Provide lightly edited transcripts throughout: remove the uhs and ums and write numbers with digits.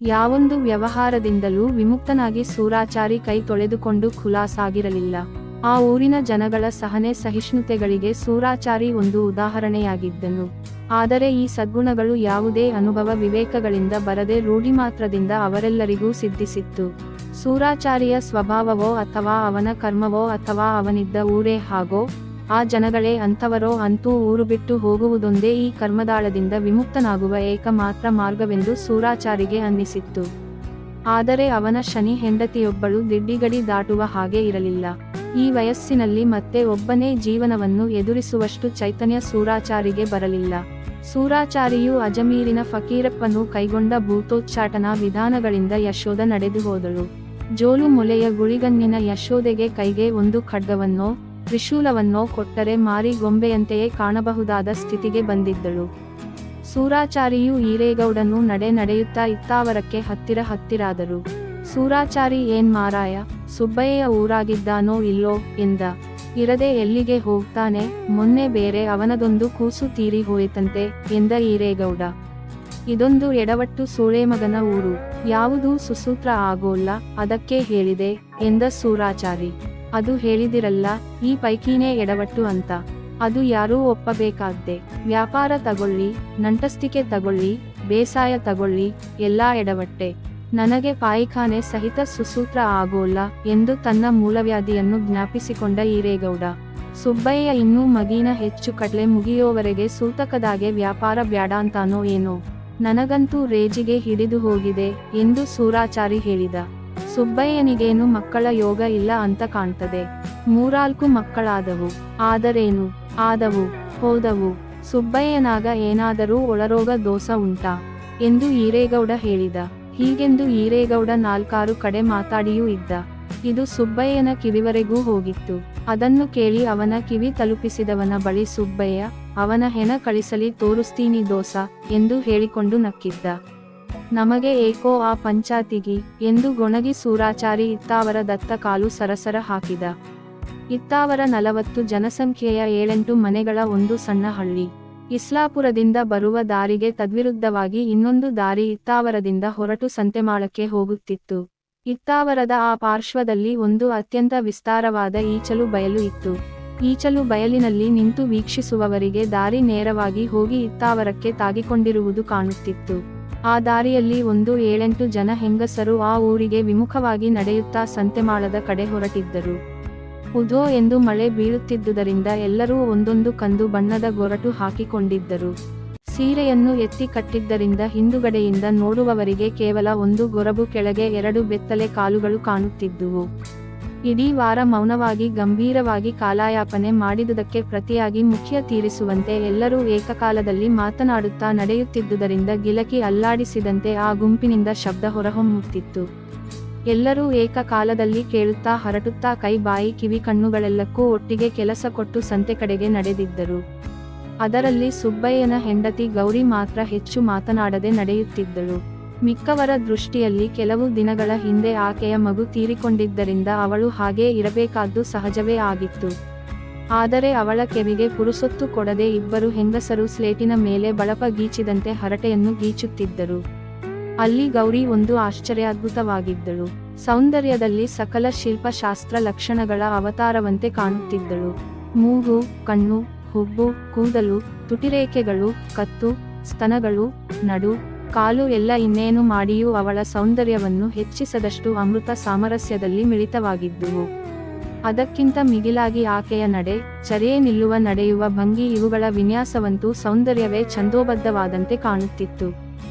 ಯಾವೊಂದು ವ್ಯವಹಾರದಿಂದಲೂ ವಿಮುಕ್ತನಾಗಿ ಸೂರಾಚಾರಿ ಕೈ ತೊಳೆದುಕೊಂಡು ಖುಲಾಸಾಗಿರಲಿಲ್ಲ. ಆ ಊರಿನ ಜನಗಳ ಸಹನೆ ಸಹಿಷ್ಣುತೆಗಳಿಗೆ ಸೂರಾಚಾರಿ ಒಂದು ಉದಾಹರಣೆಯಾಗಿದ್ದನು. ಆದರೆ ಈ ಸದ್ಗುಣಗಳು ಯಾವುದೇ ಅನುಭವ ವಿವೇಕಗಳಿಂದ ಬರದೆ ರೂಢಿಮಾತ್ರದಿಂದ ಅವರೆಲ್ಲರಿಗೂ ಸಿದ್ಧಿಸಿತ್ತು. ಸೂರಾಚಾರಿಯ ಸ್ವಭಾವವೋ ಅಥವಾ ಅವನ ಕರ್ಮವೋ ಅಥವಾ ಅವನಿದ್ದ ಊರೇ ಹಾಗೋ ಆ ಜನಗಳೇ ಅಂಥವರೋ ಅಂತೂ ಊರು ಬಿಟ್ಟು ಹೋಗುವುದೊಂದೇ ಈ ಕರ್ಮದಾಳದಿಂದ ವಿಮುಕ್ತನಾಗುವ ಏಕಮಾತ್ರ ಮಾರ್ಗವೆಂದು ಸೂರಾಚಾರಿಗೆ ಅನ್ನಿಸಿತ್ತು. ಆದರೆ ಅವನ ಶನಿ ಹೆಂಡತಿಯೊಬ್ಬಳು ದಿಡ್ಡಿಗಡಿ ದಾಟುವ ಹಾಗೆ ಇರಲಿಲ್ಲ. ಈ ವಯಸ್ಸಿನಲ್ಲಿ ಮತ್ತೆ ಒಬ್ಬನೇ ಜೀವನವನ್ನು ಎದುರಿಸುವಷ್ಟು ಚೈತನ್ಯ ಸೂರಾಚಾರಿಗೆ ಬರಲಿಲ್ಲ. ಸೂರಾಚಾರಿಯು ಅಜಮೀರಿನ ಫಕೀರಪ್ಪನು ಕೈಗೊಂಡ ಭೂತೋಚ್ಚಾಟನಾ ವಿಧಾನಗಳಿಂದ ಯಶೋಧ ನಡೆದು ಹೋದಳು. ಜೋಲು ಮೊಲೆಯ ಗುಳಿಗಣ್ಣಿನ ಯಶೋಧೆಗೆ ಕೈಗೆ ಒಂದು ಖಡ್ಗವನ್ನೋ ತ್ರಿಶೂಲವನ್ನೋ ಕೊಟ್ಟರೆ ಮಾರಿ ಗೊಂಬೆಯಂತೆಯೇ ಕಾಣಬಹುದಾದ ಸ್ಥಿತಿಗೆ ಬಂದಿದ್ದಳು. ಸೂರಾಚಾರಿಯು ಈರೇಗೌಡನು ನಡೆಯುತ್ತಾ ಇತ್ತಾವರಕ್ಕೆ ಹತ್ತಿರಾದರು. ಸೂರಾಚಾರಿ ಏನ್ ಮಾರಾಯ, ಸುಬ್ಬಯ್ಯ ಊರಾಗಿದ್ದಾನೋ ಇಲ್ಲೋ ಎಂದ. ಇರದೆ ಎಲ್ಲಿಗೆ ಹೋಗ್ತಾನೆ, ಮೊನ್ನೆ ಬೇರೆ ಅವನದೊಂದು ಕೂಸು ತೀರಿ ಹೋಯಿತಂತೆ ಎಂದ ಈರೇಗೌಡ. ಇದೊಂದು ಎಡವಟ್ಟು ಸೂಳೆಮಗನ ಊರು, ಯಾವುದೂ ಸುಸೂತ್ರ ಆಗೋಲ್ಲ, ಅದಕ್ಕೆ ಹೇಳಿದೆ ಎಂದ ಸೂರಾಚಾರಿ. ಅದು ಹೇಳಿದಿರಲ್ಲ, ಈ ಪೈಕೀನೇ ಎಡವಟ್ಟು ಅಂತ. ಅದು ಯಾರೂ ಒಪ್ಪಬೇಕಾದ್ದೆ. ವ್ಯಾಪಾರ ತಗೊಳ್ಳಿ, ನಂಟಸ್ತಿಕೆ ತಗೊಳ್ಳಿ, ಬೇಸಾಯ ತಗೊಳ್ಳಿ, ಎಲ್ಲಾ ಎಡವಟ್ಟೆ. ನನಗೆ ಪಾಯಿಖಾನೆ ಸಹಿತ ಸುಸೂತ್ರ ಆಗೋಲ್ಲ ಎಂದು ತನ್ನ ಮೂಲವ್ಯಾಧಿಯನ್ನು ಜ್ಞಾಪಿಸಿಕೊಂಡ ಈರೇಗೌಡ. ಸುಬ್ಬಯ್ಯ ಇನ್ನೂ ಮಗೀನ ಹೆಚ್ಚು ಕಡ್ಲೆ ಮುಗಿಯೋವರೆಗೆ ಸೂತಕದಾಗೆ ವ್ಯಾಪಾರ ಬ್ಯಾಡಾಂತಾನೋ ಏನೋ, ನನಗಂತೂ ರೇಜಿಗೆ ಹಿಡಿದು ಹೋಗಿದೆ ಎಂದು ಸೂರಾಚಾರಿ ಹೇಳಿದ. ಸುಬ್ಬಯ್ಯನಿಗೇನು ಮಕ್ಕಳ ಯೋಗ ಇಲ್ಲ ಅಂತ ಕಾಣ್ತದೆ. 3-4 ಮಕ್ಕಳಾದವು. ಆದರೇನು, ಆದವು ಹೋದವು. ಸುಬ್ಬಯ್ಯನಾಗ ಏನಾದರೂ ಒಳರೋಗ ದೋಷ ಉಂಟಾ ಎಂದು ಈರೇಗೌಡ ಹೇಳಿದ. ಹೀಗೆಂದು ಈರೇಗೌಡ 4-6 ಕಡೆ ಮಾತಾಡಿಯೂ ಇದ್ದ. ಇದು ಸುಬ್ಬಯ್ಯನ ಕಿವಿವರೆಗೂ ಹೋಗಿತ್ತು. ಅದನ್ನು ಕೇಳಿ ಅವನ ಕಿವಿ ತಲುಪಿಸಿದವನ ಬಳಿ ಸುಬ್ಬಯ್ಯ, ಅವನ ಹೆಣ ಕಳಿಸಲಿ ತೋರುಸ್ತೀನಿ ದೋಸ ಎಂದು ಹೇಳಿಕೊಂಡು ನಕ್ಕಿದ್ದ. ನಮಗೆ ಏಕೋ ಆ ಪಂಚಾತಿಗಿ ಎಂದು ಗೊಣಗಿ ಸೂರಾಚಾರಿ ಇತ್ತಾವರ ದತ್ತ ಕಾಲು ಸರಸರ ಹಾಕಿದ. ಇತ್ತಾವರ 40 ಜನಸಂಖ್ಯೆಯ 7-8 ಮನೆಗಳ ಒಂದು ಸಣ್ಣ ಹಳ್ಳಿ. ಇಸ್ಲಾಪುರದಿಂದ ಬರುವ ದಾರಿಗೆ ತದ್ವಿರುದ್ಧವಾಗಿ ಇನ್ನೊಂದು ದಾರಿ ಇತ್ತಾವರದಿಂದ ಹೊರಟು ಸಂತೆಮಾಳಕ್ಕೆ ಹೋಗುತ್ತಿತ್ತು. ಇತ್ತಾವರದ ಆ ಪಾರ್ಶ್ವದಲ್ಲಿ ಒಂದು ಅತ್ಯಂತ ವಿಸ್ತಾರವಾದ ಈಚಲು ಬಯಲು ಇತ್ತು. ಈಚಲು ಬಯಲಿನಲ್ಲಿ ನಿಂತು ವೀಕ್ಷಿಸುವವರಿಗೆ ದಾರಿ ನೇರವಾಗಿ ಹೋಗಿ ಇತ್ತಾವರಕ್ಕೆ ತಾಗಿಕೊಂಡಿರುವುದು ಕಾಣುತ್ತಿತ್ತು. ಆ ದಾರಿಯಲ್ಲಿ ಒಂದು 7-8 ಜನ ಹೆಂಗಸರು ಆ ಊರಿಗೆ ವಿಮುಖವಾಗಿ ನಡೆಯುತ್ತಾ ಸಂತೆಮಾಳದ ಕಡೆ ಹೊರಟಿದ್ದರು. ಉಧೋ ಎಂದು ಮಳೆ ಬೀಳುತ್ತಿದ್ದುದರಿಂದ ಎಲ್ಲರೂ ಒಂದೊಂದು ಕಂದು ಬಣ್ಣದ ಗೊರಟು ಹಾಕಿಕೊಂಡಿದ್ದರು. ಸೀರೆಯನ್ನು ಎತ್ತಿ ಕಟ್ಟಿದ್ದರಿಂದ ಹಿಂದುಗಡೆಯಿಂದ ನೋಡುವವರಿಗೆ ಕೇವಲ ಒಂದು ಗೊರಬು ಕೆಳಗೆ 2 ಬೆತ್ತಲೆ ಕಾಲುಗಳು ಕಾಣುತ್ತಿದ್ದುವು. ಇಡೀ ವಾರ ಮೌನವಾಗಿ ಗಂಭೀರವಾಗಿ ಕಾಲಯಾಪನೆ ಮಾಡಿದುದಕ್ಕೆ ಪ್ರತಿಯಾಗಿ ಮುಖ್ಯ ತೀರಿಸುವಂತೆ ಎಲ್ಲರೂ ಏಕಕಾಲದಲ್ಲಿ ಮಾತನಾಡುತ್ತಾ ನಡೆಯುತ್ತಿದ್ದುದರಿಂದ ಗಿಲಕಿ ಅಲ್ಲಾಡಿಸಿದಂತೆ ಆ ಗುಂಪಿನಿಂದ ಶಬ್ದ ಹೊರಹೊಮ್ಮುತ್ತಿತ್ತು. ಎಲ್ಲರೂ ಏಕಕಾಲದಲ್ಲಿ ಕೇಳುತ್ತಾ ಹರಟುತ್ತಾ ಕೈ ಬಾಯಿ ಕಿವಿ ಕಣ್ಣುಗಳೆಲ್ಲಕ್ಕೂ ಒಟ್ಟಿಗೆ ಕೆಲಸ ಕೊಟ್ಟು ಸಂತೆ ಕಡೆಗೆ ನಡೆದಿದ್ದರು. ಅದರಲ್ಲಿ ಸುಬ್ಬಯ್ಯನ ಹೆಂಡತಿ ಗೌರಿ ಮಾತ್ರ ಹೆಚ್ಚು ಮಾತನಾಡದೆ ನಡೆಯುತ್ತಿದ್ದಳು. ಮಿಕ್ಕವರ ದೃಷ್ಟಿಯಲ್ಲಿ ಕೆಲವು ದಿನಗಳ ಹಿಂದೆ ಆಕೆಯ ಮಗು ತೀರಿಕೊಂಡಿದ್ದರಿಂದ ಅವಳು ಹಾಗೇ ಇರಬೇಕಾದ್ದು ಸಹಜವೇ ಆಗಿತ್ತು. ಆದರೆ ಅವಳ ಕೆವಿಗೆ ಪುರುಸೊತ್ತು ಕೊಡದೆ ಇಬ್ಬರು ಹೆಂಗಸರು ಸ್ಲೇಟಿನ ಮೇಲೆ ಬಳಪ ಗೀಚಿದಂತೆ ಹರಟೆಯನ್ನು ಗೀಚುತ್ತಿದ್ದರು. ಅಲ್ಲಿ ಗೌರಿ ಒಂದು ಆಶ್ಚರ್ಯಾದ್ಭುತವಾಗಿದ್ದಳು. ಸೌಂದರ್ಯದಲ್ಲಿ ಸಕಲ ಶಿಲ್ಪಶಾಸ್ತ್ರ ಲಕ್ಷಣಗಳ ಅವತಾರವಂತೆ ಕಾಣುತ್ತಿದ್ದಳು. ಮೂಗು, ಕಣ್ಣು, ಹುಬ್ಬು, ಕೂದಲು, ತುಟಿರೇಖೆಗಳು, ಕತ್ತು, ಸ್ತನಗಳು, ನಡು, ಕಾಲು ಎಲ್ಲ ಇನ್ನೇನು ಮಾಡಿಯೂ ಅವಳ ಸೌಂದರ್ಯವನ್ನು ಹೆಚ್ಚಿಸದಷ್ಟು ಅಮೃತ ಸಾಮರಸ್ಯದಲ್ಲಿ ಮಿಳಿತವಾಗಿದ್ದುವು. ಅದಕ್ಕಿಂತ ಮಿಗಿಲಾಗಿ ಆಕೆಯ ನಡೆ, ಚರೆಯೇ ನಿಲ್ಲುವ ನಡೆಯುವ ಭಂಗಿ ಇವುಗಳ ವಿನ್ಯಾಸವಂತೂ ಸೌಂದರ್ಯವೇ ಛಂದೋಬದ್ಧವಾದಂತೆ ಕಾಣುತ್ತಿತ್ತು.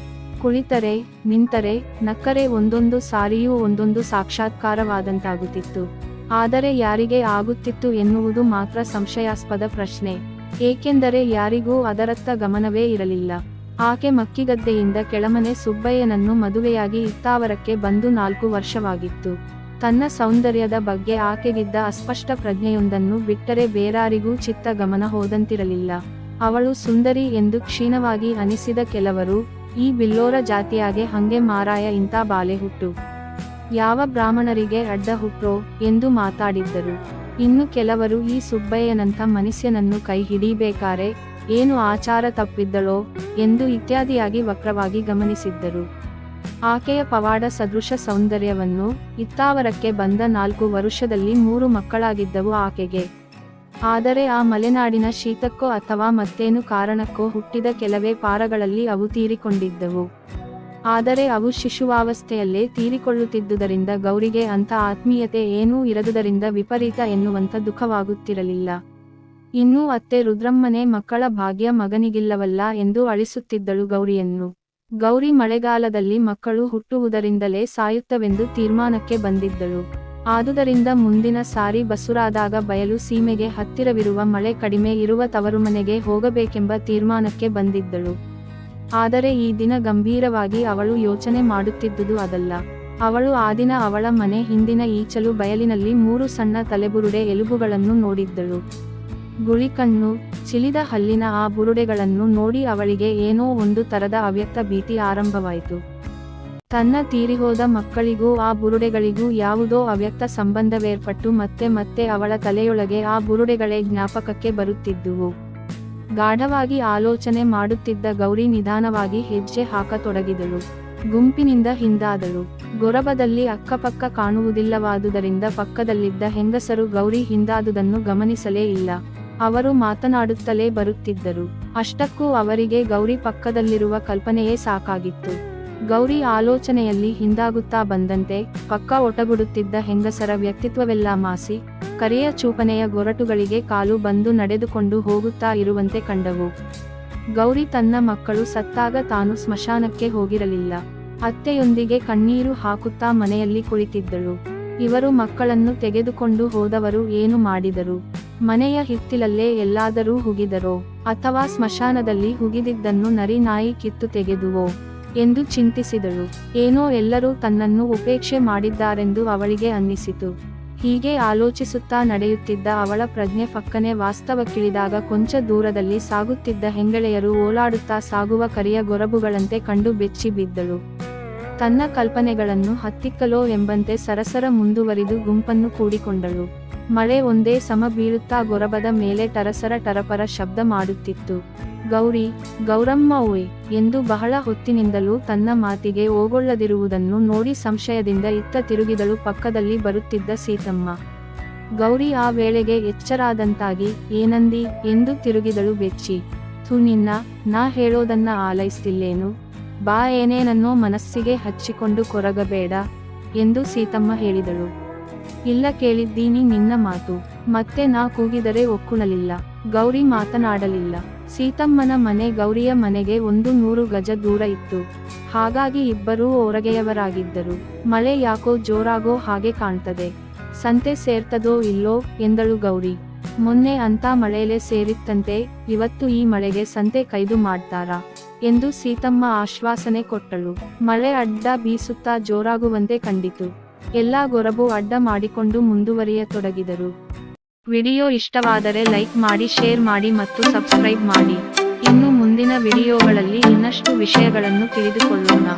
ಕುಳಿತರೆ, ನಿಂತರೆ, ನಕ್ಕರೆ ಒಂದೊಂದು ಸಾರಿಯೂ ಒಂದೊಂದು ಸಾಕ್ಷಾತ್ಕಾರವಾದಂತಾಗುತ್ತಿತ್ತು. ಆದರೆ ಯಾರಿಗೆ ಆಗುತ್ತಿತ್ತು ಎನ್ನುವುದು ಮಾತ್ರ ಸಂಶಯಾಸ್ಪದ ಪ್ರಶ್ನೆ. ಏಕೆಂದರೆ ಯಾರಿಗೂ ಅದರತ್ತ ಗಮನವೇ ಇರಲಿಲ್ಲ. ಆಕೆ ಮಕ್ಕಿಗದ್ದೆಯಿಂದ ಕೆಳಮನೆ ಸುಬ್ಬಯ್ಯನನ್ನು ಮದುವೆಯಾಗಿ ಇತ್ತಾವರಕ್ಕೆ ಬಂದು 4 ವರ್ಷವಾಗಿತ್ತು. ತನ್ನ ಸೌಂದರ್ಯದ ಬಗ್ಗೆ ಆಕೆಗಿದ್ದ ಅಸ್ಪಷ್ಟ ಪ್ರಜ್ಞೆಯೊಂದನ್ನು ಬಿಟ್ಟರೆ ಬೇರಾರಿಗೂ ಚಿತ್ತ ಗಮನ ಹೋದಂತಿರಲಿಲ್ಲ. ಅವಳು ಸುಂದರಿ ಎಂದು ಕ್ಷೀಣವಾಗಿ ಅನಿಸಿದ ಕೆಲವರು, ಈ ಬಿಲ್ಲೋರ ಜಾತಿಯಾಗೆ ಹಂಗೆ ಮಾರಾಯ ಇಂಥ ಬಾಲೆ ಹುಟ್ಟು, ಯಾವ ಬ್ರಾಹ್ಮಣರಿಗೆ ಅಡ್ಡ ಹುಟ್ರೋ ಎಂದು ಮಾತಾಡಿದ್ದರು. ಇನ್ನು ಕೆಲವರು ಈ ಸುಬ್ಬಯ್ಯನಂಥ ಮನುಷ್ಯನನ್ನು ಕೈ ಹಿಡಿಬೇಕಾರೆ ಏನು ಆಚಾರ ತಪ್ಪಿದ್ದಳೋ ಎಂದು ಇತ್ಯಾದಿಯಾಗಿ ವಕ್ರವಾಗಿ ಗಮನಿಸಿದ್ದರು. ಆಕೆಯ ಪವಾಡ ಸದೃಶ ಸೌಂದರ್ಯವನ್ನು ಇತ್ತಾವರಕ್ಕೆ ಬಂದ 4 ವರುಷದಲ್ಲಿ 3 ಮಕ್ಕಳಾಗಿದ್ದವು ಆಕೆಗೆ. ಆದರೆ ಆ ಮಲೆನಾಡಿನ ಶೀತಕ್ಕೋ ಅಥವಾ ಮತ್ತೇನು ಕಾರಣಕ್ಕೋ ಹುಟ್ಟಿದ ಕೆಲವೇ ಪಾರಗಳಲ್ಲಿ ಅವು ತೀರಿಕೊಂಡಿದ್ದವು. ಆದರೆ ಅವು ಶಿಶುವಾವಸ್ಥೆಯಲ್ಲೇ ತೀರಿಕೊಳ್ಳುತ್ತಿದ್ದುದರಿಂದ ಗೌರಿಗೆ ಅಂಥ ಆತ್ಮೀಯತೆ ಏನೂ ಇರದುದರಿಂದ ವಿಪರೀತ ಎನ್ನುವಂಥ ದುಃಖವಾಗುತ್ತಿರಲಿಲ್ಲ. ಇನ್ನೂ ಅತ್ತೆ ರುದ್ರಮ್ಮನೇ ಮಕ್ಕಳ ಭಾಗ್ಯ ಮಗನಿಗಿಲ್ಲವಲ್ಲ ಎಂದು ಅಳಿಸುತ್ತಿದ್ದಳು ಗೌರಿಯನ್ನು. ಗೌರಿ ಮಳೆಗಾಲದಲ್ಲಿ ಮಕ್ಕಳು ಹುಟ್ಟುವುದರಿಂದಲೇ ಸಾಯುತ್ತವೆಂದು ತೀರ್ಮಾನಕ್ಕೆ ಬಂದಿದ್ದಳು. ಆದುದರಿಂದ ಮುಂದಿನ ಸಾರಿ ಬಸುರಾದಾಗ ಬಯಲು ಸೀಮೆಗೆ ಹತ್ತಿರವಿರುವ ಮಳೆ ಕಡಿಮೆ ಇರುವ ತವರುಮನೆಗೆ ಹೋಗಬೇಕೆಂಬ ತೀರ್ಮಾನಕ್ಕೆ ಬಂದಿದ್ದಳು. ಆದರೆ ಈ ದಿನ ಗಂಭೀರವಾಗಿ ಅವಳು ಯೋಚನೆ ಮಾಡುತ್ತಿದ್ದುದು ಅದಲ್ಲ. ಅವಳು ಆ ದಿನ ಅವಳ ಮನೆ ಹಿಂದಿನ ಈಚಲು ಬಯಲಿನಲ್ಲಿ 3 ಸಣ್ಣ ತಲೆಬುರುಡೆ ಎಲುಬುಗಳನ್ನು ನೋಡಿದ್ದಳು. ಗುಳಿಕಣ್ಣು, ಚಿಲಿದ ಹಲ್ಲಿನ ಆ ಬುರುಡೆಗಳನ್ನು ನೋಡಿ ಅವಳಿಗೆ ಏನೋ ಒಂದು ತರದ ಅವ್ಯಕ್ತ ಭೀತಿ ಆರಂಭವಾಯಿತು. ತನ್ನ ತೀರಿಹೋದ ಮಕ್ಕಳಿಗೂ ಆ ಬುರುಡೆಗಳಿಗೂ ಯಾವುದೋ ಅವ್ಯಕ್ತ ಸಂಬಂಧವೇರ್ಪಟ್ಟು ಮತ್ತೆ ಮತ್ತೆ ಅವಳ ತಲೆಯೊಳಗೆ ಆ ಬುರುಡೆಗಳೇ ಜ್ಞಾಪಕಕ್ಕೆ ಬರುತ್ತಿದ್ದುವು. ಗಾಢವಾಗಿ ಆಲೋಚನೆ ಮಾಡುತ್ತಿದ್ದ ಗೌರಿ ನಿಧಾನವಾಗಿ ಹೆಜ್ಜೆ ಹಾಕತೊಡಗಿದಳು. ಗುಂಪಿನಿಂದ ಹಿಂದಾದಳು. ಗೊರಬದಲ್ಲಿ ಅಕ್ಕಪಕ್ಕ ಕಾಣುವುದಿಲ್ಲವಾದುದರಿಂದ ಪಕ್ಕದಲ್ಲಿದ್ದ ಹೆಂಗಸರು ಗೌರಿ ಹಿಂದಾದುದನ್ನು ಗಮನಿಸಲೇ ಇಲ್ಲ. ಅವರು ಮಾತನಾಡುತ್ತಲೇ ಬರುತ್ತಿದ್ದರು. ಅಷ್ಟಕ್ಕೂ ಅವರಿಗೆ ಗೌರಿ ಪಕ್ಕದಲ್ಲಿರುವ ಕಲ್ಪನೆಯೇ ಸಾಕಾಗಿತ್ತು. ಗೌರಿ ಆಲೋಚನೆಯಲ್ಲಿ ಹಿಂದಾಗುತ್ತಾ ಬಂದಂತೆ ಪಕ್ಕ ಒಟಗುಡುತ್ತಿದ್ದ ಹೆಂಗಸರ ವ್ಯಕ್ತಿತ್ವವೆಲ್ಲ ಮಾಸಿ ಕರೆಯ ಚೂಪನೆಯ ಗೊರಟುಗಳಿಗೆ ಕಾಲು ಬಂದು ನಡೆದುಕೊಂಡು ಹೋಗುತ್ತಾ ಇರುವಂತೆ ಕಂಡವು. ಗೌರಿ ತನ್ನ ಮಕ್ಕಳು ಸತ್ತಾಗ ತಾನು ಸ್ಮಶಾನಕ್ಕೆ ಹೋಗಿರಲಿಲ್ಲ. ಅತ್ತೆಯೊಂದಿಗೆ ಕಣ್ಣೀರು ಹಾಕುತ್ತಾ ಮನೆಯಲ್ಲಿ ಕುಳಿತಿದ್ದಳು. ಇವರು ಮಕ್ಕಳನ್ನು ತೆಗೆದುಕೊಂಡು ಹೋದವರು ಏನು ಮಾಡಿದರು? ಮನೆಯ ಹಿತ್ತಿಲಲ್ಲೇ ಎಲ್ಲಾದರೂ ಹುಗಿದರೋ ಅಥವಾ ಸ್ಮಶಾನದಲ್ಲಿ ಹುಗಿದಿದ್ದನ್ನು ನರಿ ನಾಯಿ ಕಿತ್ತು ತೆಗೆದುವೋ ಎಂದು ಚಿಂತಿಸಿದಳು. ಏನೋ ಎಲ್ಲರೂ ತನ್ನನ್ನು ಉಪೇಕ್ಷೆ ಮಾಡಿದ್ದಾರೆಂದು ಅವಳಿಗೆ ಅನ್ನಿಸಿತು. ಹೀಗೆ ಆಲೋಚಿಸುತ್ತಾ ನಡೆಯುತ್ತಿದ್ದ ಅವಳ ಪ್ರಜ್ಞೆ ಫಕ್ಕನೆ ವಾಸ್ತವಕ್ಕಿಳಿದಾಗ ಕೊಂಚ ದೂರದಲ್ಲಿ ಸಾಗುತ್ತಿದ್ದ ಹೆಂಗಳೆಯರು ಓಲಾಡುತ್ತಾ ಸಾಗುವ ಕರಿಯ ಗೊರಬುಗಳಂತೆ ಕಂಡು ಬೆಚ್ಚಿ ಬಿದ್ದಳು. ತನ್ನ ಕಲ್ಪನೆಗಳನ್ನು ಹತ್ತಿಕ್ಕಲೋ ಎಂಬಂತೆ ಸರಸರ ಮುಂದುವರಿದು ಗುಂಪನ್ನು ಕೂಡಿಕೊಂಡಳು. ಮಳೆ ಒಂದೇ ಸಮ ಬೀಳುತ್ತಾ ಗೊರಬದ ಮೇಲೆ ಟರಸರ ಟರಪರ ಶಬ್ದ ಮಾಡುತ್ತಿತ್ತು. ಗೌರಿ, ಗೌರಮ್ಮ ಓಯ್ ಎಂದು ಬಹಳ ಹೊತ್ತಿನಿಂದಲೂ ತನ್ನ ಮಾತಿಗೆ ಓಗೊಳ್ಳದಿರುವುದನ್ನು ನೋಡಿ ಸಂಶಯದಿಂದ ಇತ್ತ ತಿರುಗಿದಳು ಪಕ್ಕದಲ್ಲಿ ಬರುತ್ತಿದ್ದ ಸೀತಮ್ಮ. ಗೌರಿ ಆ ವೇಳೆಗೆ ಎಚ್ಚರಾದಂತಾಗಿ ಏನಂದಿ ಎಂದು ತಿರುಗಿದಳು ಬೆಚ್ಚಿ. ಥು ನಿನ್ನ, ನಾ ಹೇಳೋದನ್ನ ಆಲೈಸ್ತಿಲ್ಲೇನು? ಬಾ, ಏನೇನನ್ನೋ ಮನಸ್ಸಿಗೆ ಹಚ್ಚಿಕೊಂಡು ಕೊರಗಬೇಡ ಎಂದು ಸೀತಮ್ಮ ಹೇಳಿದಳು. ಇಲ್ಲ, ಕೇಳಿದ್ದೀನಿ ನಿನ್ನ ಮಾತು. ಮತ್ತೆ ನಾ ಕೂಗಿದರೆ ಒಕ್ಕುಣಲಿಲ್ಲ. ಗೌರಿ ಮಾತನಾಡಲಿಲ್ಲ. ಸೀತಮ್ಮನ ಮನೆ ಗೌರಿಯ ಮನೆಗೆ 100 ಗಜ ದೂರ ಇತ್ತು. ಹಾಗಾಗಿ ಇಬ್ಬರೂ ಹೊರಗೆಯವರಾಗಿದ್ದರು. ಮಳೆ ಯಾಕೋ ಜೋರಾಗೋ ಹಾಗೆ ಕಾಣ್ತದೆ. ಸಂತೆ ಸೇರ್ತದೋ ಇಲ್ಲೋ ಎಂದಳು ಗೌರಿ. ಮೊನ್ನೆ ಅಂತ ಮಳೆಲೆ ಸೇರಿತ್ತಂತೆ, ಇವತ್ತು ಈ ಮಳೆಗೆ ಸಂತೆ ಕೈದು ಮಾಡ್ತಾರಾ ಎಂದು ಸೀತಮ್ಮ ಆಶ್ವಾಸನೆ ಕೊಟ್ಟಳು. ಮಳೆ ಅಡ್ಡ ಬೀಸುತ್ತಾ ಜೋರಾಗುವಂತೆ ಕಂಡಿತು. ಎಲ್ಲಾ ಗೊರಬು ಅಡ್ಡ ಮಾಡಿಕೊಂಡು ಮುಂದುವರಿಯತೊಡಗಿದರು. ವಿಡಿಯೋ ಇಷ್ಟವಾದರೆ ಲೈಕ್ ಮಾಡಿ, ಶೇರ್ ಮಾಡಿ ಮತ್ತು ಸಬ್ಸ್ಕ್ರೈಬ್ ಮಾಡಿ. ಇನ್ನು ಮುಂದಿನ ವಿಡಿಯೋಗಳಲ್ಲಿ ಇನ್ನಷ್ಟು ವಿಷಯಗಳನ್ನು ತಿಳಿದುಕೊಳ್ಳೋಣ.